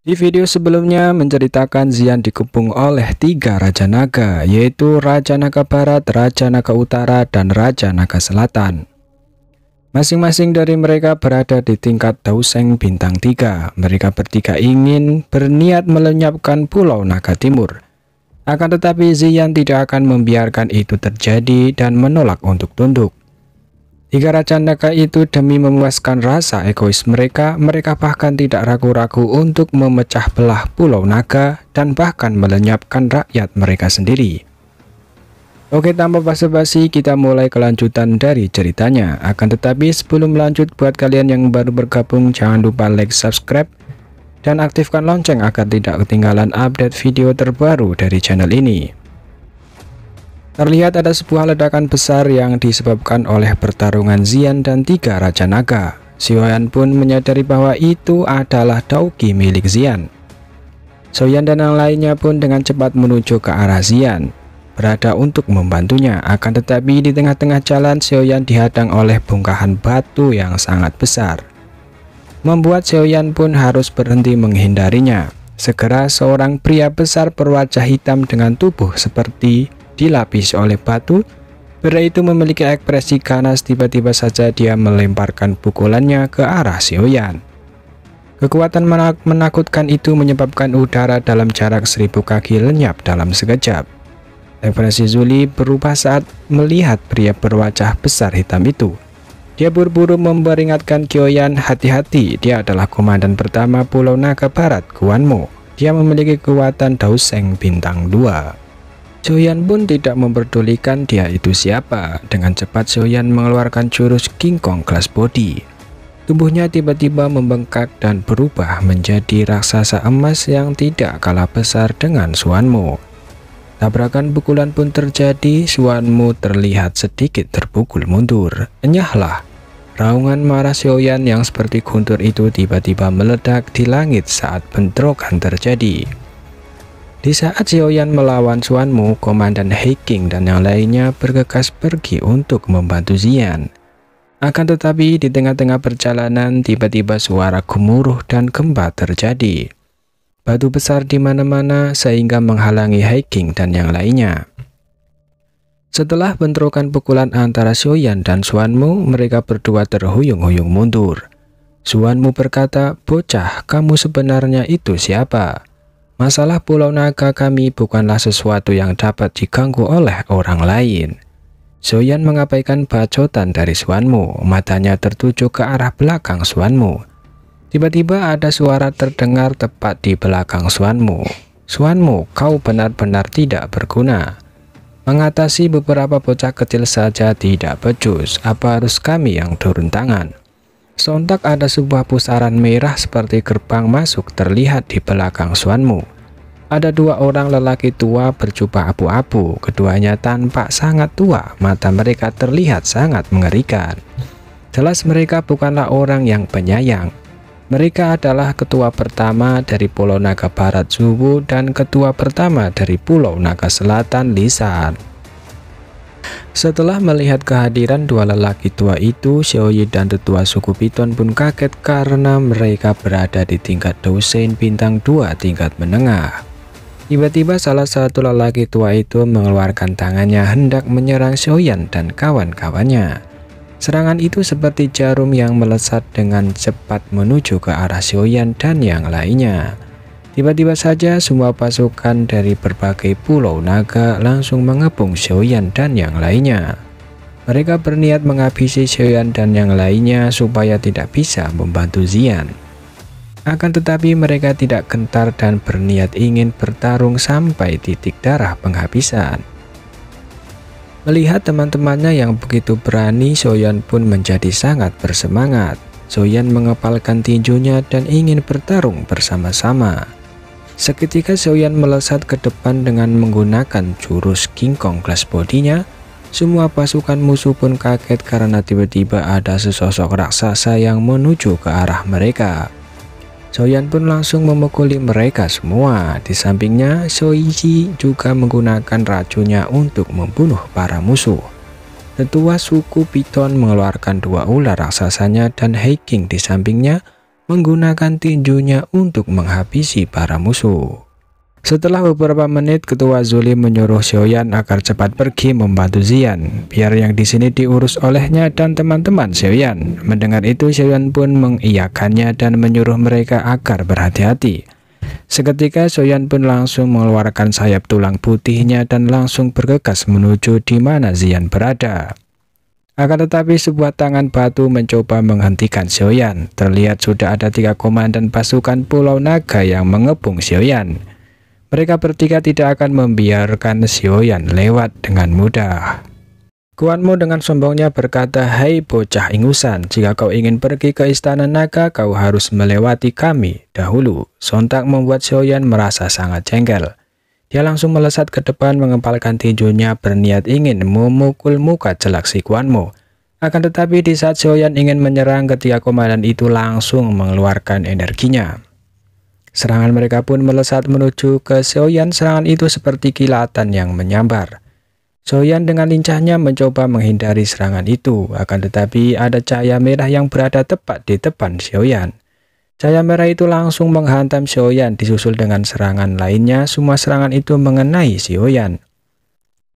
Di video sebelumnya menceritakan Xian dikepung oleh 3 Raja Naga, yaitu Raja Naga Barat, Raja Naga Utara, dan Raja Naga Selatan. Masing-masing dari mereka berada di tingkat Daoseng bintang 3. Mereka bertiga ingin berniat melenyapkan Pulau Naga Timur. Akan tetapi Xian tidak akan membiarkan itu terjadi dan menolak untuk tunduk. 3 Raja Naga itu demi memuaskan rasa egois mereka bahkan tidak ragu-ragu untuk memecah belah Pulau Naga dan bahkan melenyapkan rakyat mereka sendiri. Oke, tanpa basa-basi kita mulai kelanjutan dari ceritanya. Akan tetapi sebelum lanjut, buat kalian yang baru bergabung jangan lupa like, subscribe, dan aktifkan lonceng agar tidak ketinggalan update video terbaru dari channel ini. Terlihat ada sebuah ledakan besar yang disebabkan oleh pertarungan Xian dan 3 Raja Naga. Xian pun menyadari bahwa itu adalah Daoqi milik Xian. Xian dan yang lainnya pun dengan cepat menuju ke arah Xian, berada untuk membantunya. Akan tetapi di tengah-tengah jalan Xian dihadang oleh bongkahan batu yang sangat besar, membuat Xian pun harus berhenti menghindarinya. Segera seorang pria besar berwajah hitam dengan tubuh seperti dilapis oleh batu, pria itu memiliki ekspresi ganas. Tiba-tiba saja dia melemparkan pukulannya ke arah Xian. Kekuatan menakutkan itu menyebabkan udara dalam jarak 1000 kaki lenyap dalam sekejap. Ekspresi Zuli berubah saat melihat pria berwajah besar hitam itu. Dia buru-buru memperingatkan Xian, hati-hati, dia adalah komandan pertama Pulau Naga Barat, Guanmo. Dia memiliki kekuatan Daoseng bintang 2. Xian pun tidak memperdulikan dia itu siapa. Dengan cepat Xian mengeluarkan jurus King Kong Glass Body. Tubuhnya tiba-tiba membengkak dan berubah menjadi raksasa emas yang tidak kalah besar dengan Xuanmo. Tabrakan pukulan pun terjadi. Xuanmo terlihat sedikit terpukul mundur. Enyahlah. Raungan marah Xian yang seperti guntur itu tiba-tiba meledak di langit saat bentrokan terjadi. Di saat Xian melawan Xuanmo, Komandan He King dan yang lainnya bergegas pergi untuk membantu Xian. Akan tetapi di tengah-tengah perjalanan tiba-tiba suara gemuruh dan gempa terjadi. Batu besar di mana-mana sehingga menghalangi He King dan yang lainnya. Setelah bentrokan pukulan antara Xian dan Xuanmo, mereka berdua terhuyung-huyung mundur. Xuanmo berkata, "Bocah, kamu sebenarnya itu siapa? Masalah Pulau Naga kami bukanlah sesuatu yang dapat diganggu oleh orang lain." Xian mengabaikan bacotan dari Xuanmo, matanya tertuju ke arah belakang Xuanmo. Tiba-tiba ada suara terdengar tepat di belakang Xuanmo. "Xuanmo, kau benar-benar tidak berguna. Mengatasi beberapa bocah kecil saja tidak becus, apa harus kami yang turun tangan?" Sontak ada sebuah pusaran merah seperti gerbang masuk terlihat di belakang Xuanmo. Ada 2 orang lelaki tua berjubah abu-abu. Keduanya tampak sangat tua, mata mereka terlihat sangat mengerikan. Jelas mereka bukanlah orang yang penyayang. Mereka adalah ketua pertama dari Pulau Naga Barat Zhuwu dan ketua pertama dari Pulau Naga Selatan Lisan. Setelah melihat kehadiran 2 lelaki tua itu, Xiaoyi dan tetua suku Piton pun kaget karena mereka berada di tingkat Daoseng bintang 2 tingkat menengah. Tiba-tiba salah satu lelaki tua itu mengeluarkan tangannya hendak menyerang Xiaoyan dan kawan-kawannya. Serangan itu seperti jarum yang melesat dengan cepat menuju ke arah Xiaoyan dan yang lainnya. Tiba-tiba saja semua pasukan dari berbagai pulau naga langsung mengepung Xiaoyan dan yang lainnya. Mereka berniat menghabisi Xiaoyan dan yang lainnya supaya tidak bisa membantu Xian. Akan tetapi mereka tidak gentar dan berniat ingin bertarung sampai titik darah penghabisan. Melihat teman-temannya yang begitu berani, Xiaoyan pun menjadi sangat bersemangat. Xiaoyan mengepalkan tinjunya dan ingin bertarung bersama-sama. Seketika Xiaoyan melesat ke depan dengan menggunakan jurus King Kong Glass Body-nya. Semua pasukan musuh pun kaget karena tiba-tiba ada sesosok raksasa yang menuju ke arah mereka. Xiaoyan pun langsung memukuli mereka semua. Di sampingnya, Xiaoyi juga menggunakan racunnya untuk membunuh para musuh. Tetua suku Piton mengeluarkan 2 ular raksasanya dan He King di sampingnya menggunakan tinjunya untuk menghabisi para musuh. Setelah beberapa menit, Ketua Zulim menyuruh Xiaoyan agar cepat pergi membantu Xian, biar yang di sini diurus olehnya dan teman-teman Xiaoyan. Mendengar itu, Xiaoyan pun mengiyakannya dan menyuruh mereka agar berhati-hati. Seketika Xiaoyan pun langsung mengeluarkan sayap tulang putihnya dan langsung bergegas menuju di mana Xian berada. Akan tetapi sebuah tangan batu mencoba menghentikan Xiaoyan. Terlihat sudah ada 3 komandan pasukan Pulau Naga yang mengepung Xiaoyan. Mereka bertiga tidak akan membiarkan Xiaoyan lewat dengan mudah. Guan Mo dengan sombongnya berkata, "Hai bocah ingusan, jika kau ingin pergi ke istana naga, kau harus melewati kami dahulu." Sontak membuat Xiaoyan merasa sangat jengkel. Dia langsung melesat ke depan mengepalkan tinjunya berniat ingin memukul muka jelek si Guan Mo. Akan tetapi di saat Xiaoyan ingin menyerang, ketiga komandan itu langsung mengeluarkan energinya. Serangan mereka pun melesat menuju ke Xiaoyan. Serangan itu seperti kilatan yang menyambar. Xiaoyan dengan lincahnya mencoba menghindari serangan itu, akan tetapi ada cahaya merah yang berada tepat di depan Xiaoyan. Cahaya merah itu langsung menghantam Xiaoyan, disusul dengan serangan lainnya. Semua serangan itu mengenai Xiaoyan.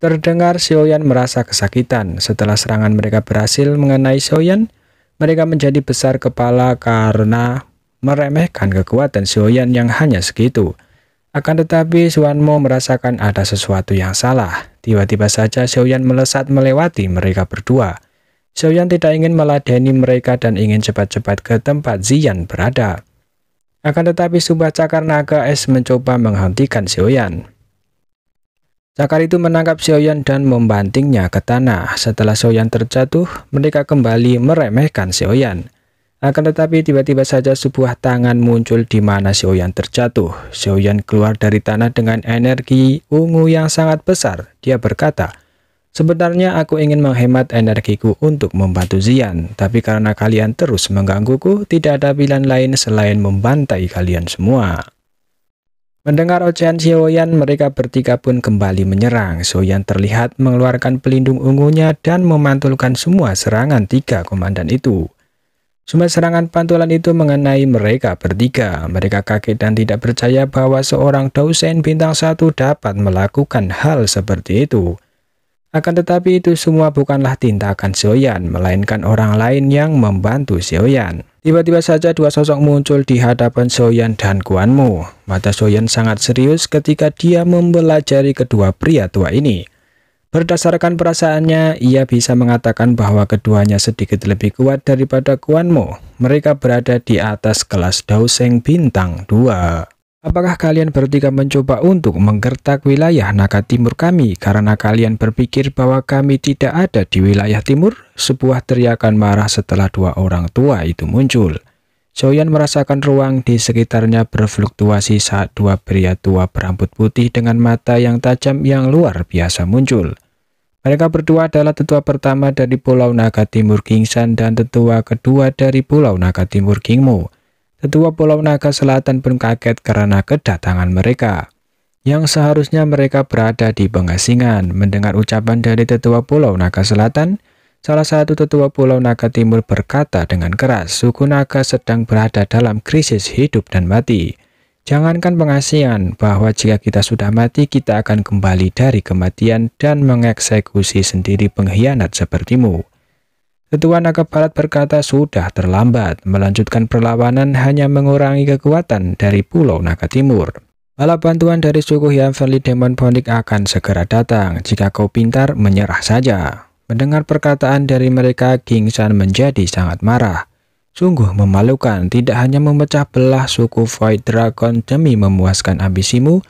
Terdengar Xiaoyan merasa kesakitan. Setelah serangan mereka berhasil mengenai Xiaoyan, mereka menjadi besar kepala karena meremehkan kekuatan Xiaoyan yang hanya segitu. Akan tetapi Guan Mo merasakan ada sesuatu yang salah. Tiba-tiba saja Xiaoyan melesat melewati mereka berdua. Xiaoyan tidak ingin meladeni mereka dan ingin cepat-cepat ke tempat Xian berada. Akan tetapi sebuah cakar naga es mencoba menghentikan Xiaoyan. Cakar itu menangkap Xiaoyan dan membantingnya ke tanah. Setelah Xiaoyan terjatuh, mereka kembali meremehkan Xiaoyan. Akan tetapi tiba-tiba saja sebuah tangan muncul di mana Xiaoyan terjatuh. Xiaoyan keluar dari tanah dengan energi ungu yang sangat besar. Dia berkata, "Sebenarnya aku ingin menghemat energiku untuk membantu Xian, tapi karena kalian terus menggangguku, tidak ada pilihan lain selain membantai kalian semua." Mendengar ocehan Xiaoyan, mereka bertiga pun kembali menyerang. Xiaoyan terlihat mengeluarkan pelindung ungunya dan memantulkan semua serangan 3 komandan itu. Semua serangan pantulan itu mengenai mereka bertiga. Mereka kaget dan tidak percaya bahwa seorang dosen bintang 1 dapat melakukan hal seperti itu. Akan tetapi itu semua bukanlah tindakan Xiaoyan, melainkan orang lain yang membantu Xiaoyan. Tiba-tiba saja 2 sosok muncul di hadapan Xiaoyan dan Guan Mo. Mata Xiaoyan sangat serius ketika dia mempelajari kedua pria tua ini. Berdasarkan perasaannya, ia bisa mengatakan bahwa keduanya sedikit lebih kuat daripada Guan Mo. Mereka berada di atas kelas Daoseng bintang 2. Apakah kalian bertiga mencoba untuk menggertak wilayah naga timur kami karena kalian berpikir bahwa kami tidak ada di wilayah timur? Sebuah teriakan marah setelah 2 orang tua itu muncul. Xiaoyan merasakan ruang di sekitarnya berfluktuasi saat 2 pria tua berambut putih dengan mata yang tajam yang luar biasa muncul. Mereka berdua adalah tetua pertama dari Pulau Naga Timur King Shan dan tetua kedua dari Pulau Naga Timur King Mo. Tetua Pulau Naga Selatan pun kaget karena kedatangan mereka, yang seharusnya mereka berada di pengasingan. Mendengar ucapan dari tetua Pulau Naga Selatan, salah satu tetua Pulau Naga Timur berkata dengan keras, "Suku Naga sedang berada dalam krisis hidup dan mati. Jangankan pengasingan, bahwa jika kita sudah mati, kita akan kembali dari kematian dan mengeksekusi sendiri pengkhianat sepertimu." Tetua Naga Barat berkata, "Sudah terlambat. Melanjutkan perlawanan hanya mengurangi kekuatan dari Pulau Naga Timur. Bala bantuan dari suku Heavenly Demon Phoenix akan segera datang. Jika kau pintar, menyerah saja." Mendengar perkataan dari mereka, King Shan menjadi sangat marah. Sungguh memalukan, tidak hanya memecah belah suku Void Dragon demi memuaskan ambisimu,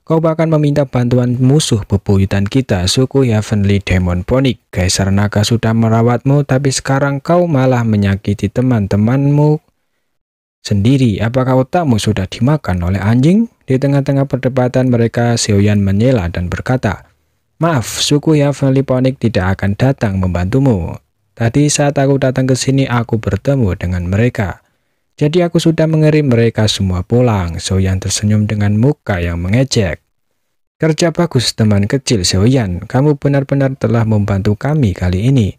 kau bahkan meminta bantuan musuh bebuyutan kita, suku Heavenly Demon Phoenix. Kaisar Naga sudah merawatmu, tapi sekarang kau malah menyakiti teman-temanmu sendiri. Apakah otakmu sudah dimakan oleh anjing? Di tengah-tengah perdebatan mereka, Xiaoyan menyela dan berkata, "Maaf, suku Heavenly Phoenix tidak akan datang membantumu. Tadi saat aku datang ke sini, aku bertemu dengan mereka. Jadi aku sudah mengirim mereka semua pulang." Xiaoyan tersenyum dengan muka yang mengejek. "Kerja bagus teman kecil Xiaoyan, kamu benar-benar telah membantu kami kali ini.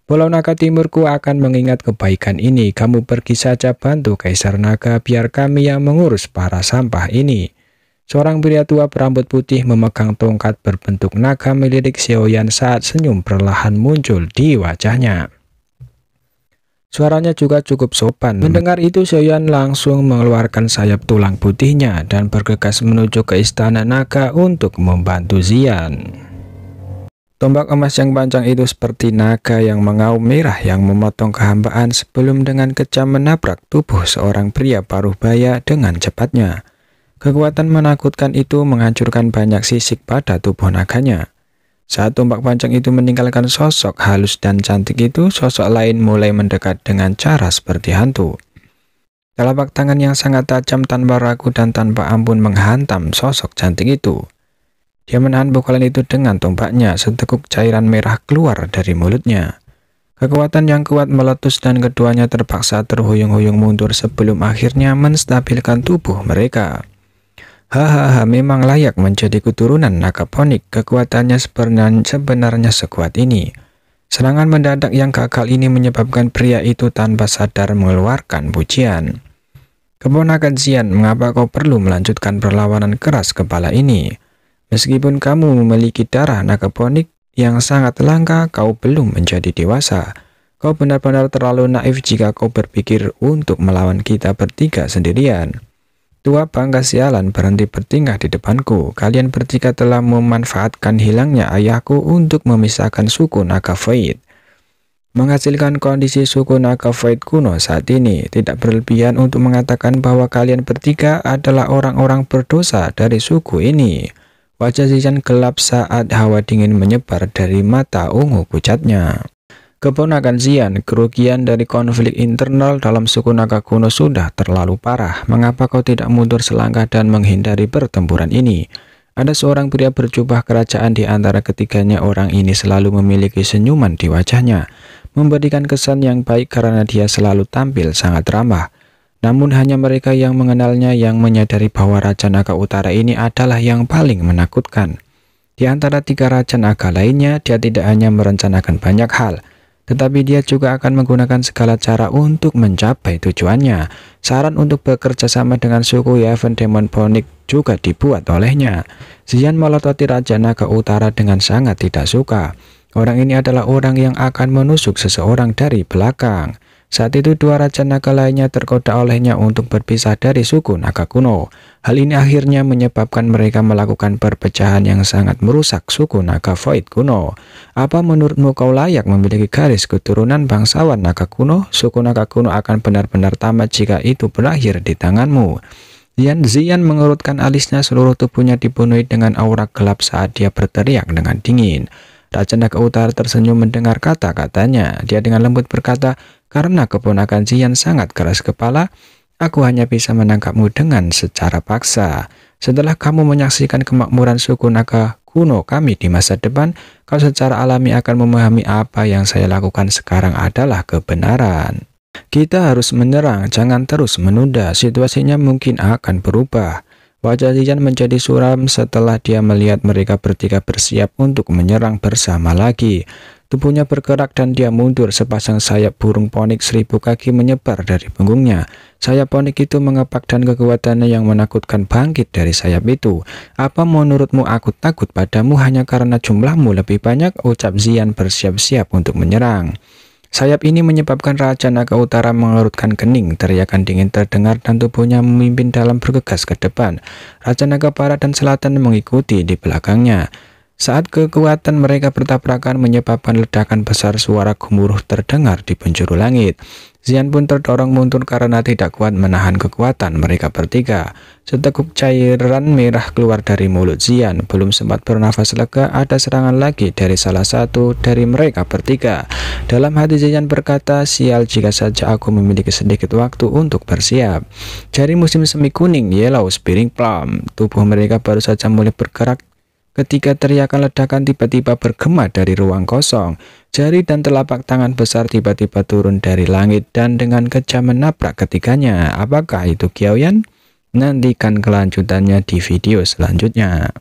Pulau Naga Timurku akan mengingat kebaikan ini. Kamu pergi saja bantu Kaisar Naga, biar kami yang mengurus para sampah ini. Seorang pria tua berambut putih memegang tongkat berbentuk naga melirik Xiaoyan saat senyum perlahan muncul di wajahnya. Suaranya juga cukup sopan. Mendengar itu, Xiaoyan langsung mengeluarkan sayap tulang putihnya dan bergegas menuju ke istana naga untuk membantu Xian. Tombak emas yang panjang itu seperti naga yang mengaum merah yang memotong kehambaan sebelum dengan kejam menabrak tubuh seorang pria paruh baya dengan cepatnya. Kekuatan menakutkan itu menghancurkan banyak sisik pada tubuh naganya. Saat tombak panjang itu meninggalkan sosok halus dan cantik itu, sosok lain mulai mendekat dengan cara seperti hantu. Telapak tangan yang sangat tajam tanpa ragu dan tanpa ampun menghantam sosok cantik itu. Dia menahan pukulan itu dengan tombaknya, seteguk cairan merah keluar dari mulutnya. Kekuatan yang kuat meletus dan keduanya terpaksa terhuyung-huyung mundur sebelum akhirnya menstabilkan tubuh mereka. Hahaha, memang layak menjadi keturunan naga ponik. Kekuatannya sebenarnya sekuat ini. Serangan mendadak yang gagal ini menyebabkan pria itu tanpa sadar mengeluarkan pujian. Keponakan Xian, mengapa kau perlu melanjutkan perlawanan keras kepala ini? Meskipun kamu memiliki darah naga ponik yang sangat langka, kau belum menjadi dewasa. Kau benar-benar terlalu naif jika kau berpikir untuk melawan kita bertiga sendirian. Tua bangka sialan, berhenti bertingkah di depanku. Kalian bertiga telah memanfaatkan hilangnya ayahku untuk memisahkan suku naga Void. Menghasilkan kondisi suku naga Void kuno saat ini. Tidak berlebihan untuk mengatakan bahwa kalian bertiga adalah orang-orang berdosa dari suku ini. Wajah Xian gelap saat hawa dingin menyebar dari mata ungu pucatnya. Keponakan Xian, kerugian dari konflik internal dalam suku naga kuno sudah terlalu parah. Mengapa kau tidak mundur selangkah dan menghindari pertempuran ini? Ada seorang pria berjubah kerajaan di antara ketiganya. Orang ini selalu memiliki senyuman di wajahnya, memberikan kesan yang baik karena dia selalu tampil sangat ramah. Namun hanya mereka yang mengenalnya yang menyadari bahwa Raja Naga Utara ini adalah yang paling menakutkan. Di antara tiga Raja Naga lainnya, dia tidak hanya merencanakan banyak hal, tetapi dia juga akan menggunakan segala cara untuk mencapai tujuannya. Saran untuk bekerja sama dengan suku Heaven Demon Phoenix juga dibuat olehnya. Xian melototi Raja Naga Utara dengan sangat tidak suka. Orang ini adalah orang yang akan menusuk seseorang dari belakang. Saat itu dua Raja Naga lainnya tergoda olehnya untuk berpisah dari suku naga kuno. Hal ini akhirnya menyebabkan mereka melakukan perpecahan yang sangat merusak suku naga Void kuno. Apa menurutmu kau layak memiliki garis keturunan bangsawan naga kuno? Suku naga kuno akan benar-benar tamat jika itu berakhir di tanganmu. Xian mengerutkan alisnya, seluruh tubuhnya dipenuhi dengan aura gelap saat dia berteriak dengan dingin. Raja Naga Utara tersenyum mendengar kata-katanya. Dia dengan lembut berkata, karena keponakan Xian sangat keras kepala, aku hanya bisa menangkapmu dengan secara paksa. Setelah kamu menyaksikan kemakmuran suku naga kuno kami di masa depan, kau secara alami akan memahami apa yang saya lakukan sekarang adalah kebenaran. Kita harus menyerang, jangan terus menunda. Situasinya mungkin akan berubah. Wajah Xian menjadi suram setelah dia melihat mereka bertiga bersiap untuk menyerang bersama lagi. Tubuhnya bergerak dan dia mundur. Sepasang sayap burung ponik 1000 kaki menyebar dari punggungnya. Sayap ponik itu mengepak dan kekuatannya yang menakutkan bangkit dari sayap itu. Apa menurutmu aku takut padamu hanya karena jumlahmu lebih banyak? Ucap Xian bersiap-siap untuk menyerang. Sayap ini menyebabkan Raja Naga Utara mengerutkan kening. Teriakan dingin terdengar dan tubuhnya memimpin dalam bergegas ke depan. Raja Naga Barat dan Selatan mengikuti di belakangnya. Saat kekuatan mereka bertabrakan menyebabkan ledakan besar, suara gemuruh terdengar di penjuru langit. Xian pun terdorong mundur karena tidak kuat menahan kekuatan mereka bertiga. Seteguk cairan merah keluar dari mulut Xian. Belum sempat bernafas lega, ada serangan lagi dari salah satu dari mereka bertiga. Dalam hati Xian berkata, sial jika saja aku memiliki sedikit waktu untuk bersiap. Jari musim semi kuning, Yellow Spearing Plum. Tubuh mereka baru saja mulai bergerak ketika teriakan ledakan tiba-tiba bergema dari ruang kosong. Jari dan telapak tangan besar tiba-tiba turun dari langit dan dengan kejam menabrak ketiganya. Apakah itu Xiaoyan? Nantikan kelanjutannya di video selanjutnya.